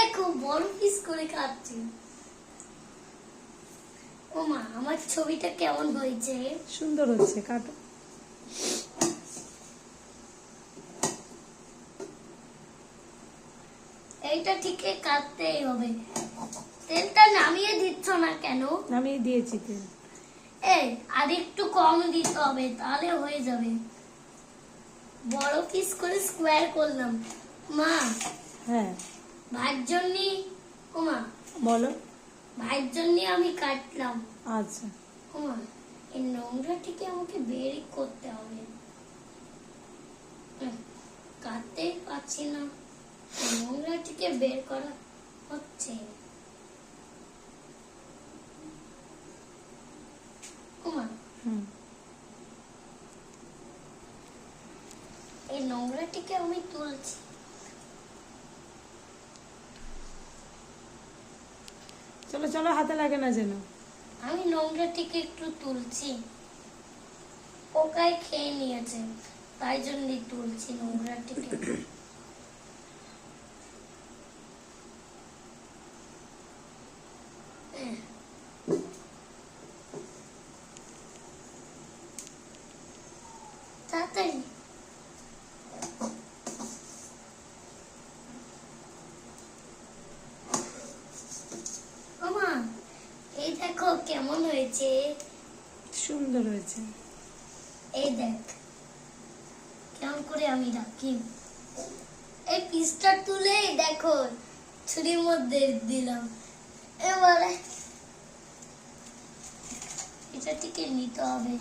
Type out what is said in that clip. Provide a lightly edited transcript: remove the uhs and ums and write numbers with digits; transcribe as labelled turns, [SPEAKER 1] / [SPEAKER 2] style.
[SPEAKER 1] দেখো বড় পিস করে কাটছি। ও মা, আমার ছবিটা কেমন হয়েছে?
[SPEAKER 2] সুন্দর হচ্ছে, কাটো।
[SPEAKER 1] এইটা ঠিক কাটতেই হবে। তেলটা নামিয়ে দিচ্ছ না কেন?
[SPEAKER 2] নামিয়ে দিয়েছি তেল।
[SPEAKER 1] এই আর একটু কম দিতে হবে, তাহলে হয়ে যাবে। বড় পিস করে স্কোয়ার করলাম মা।
[SPEAKER 2] হ্যাঁ
[SPEAKER 1] ভাইয়ের জন্য। ও মা,
[SPEAKER 2] বলো।
[SPEAKER 1] ভাইয়ের জন্য আমি কাটলাম।
[SPEAKER 2] আচ্ছা,
[SPEAKER 1] ও মা, এই নোংরাটিকে আমাকে বের করতে হবে। কাটতে পারছি না, নোংরাটিকে বের করা হচ্ছে। ও মা, এই নোংরাটিকে আমি তুলছি।
[SPEAKER 2] চলো চলো, হাতে লাগে না যেন।
[SPEAKER 1] আমি নোংরাটিকে একটু তুলছি, পোকায় খেয়ে নিয়েছে, তাই জন্যই তুলছি নোংরাটিকে। তাড়াতাড়ি। ও মা, এই দেখো কেমন হয়েছে।
[SPEAKER 2] সুন্দর হয়েছে।
[SPEAKER 1] এই দেখ কেমন করে আমি রাখি। এই পিসটা তুলে দেখো ছুরির মধ্যে দিলাম। এবারে এটা থেকে নিতে হবে।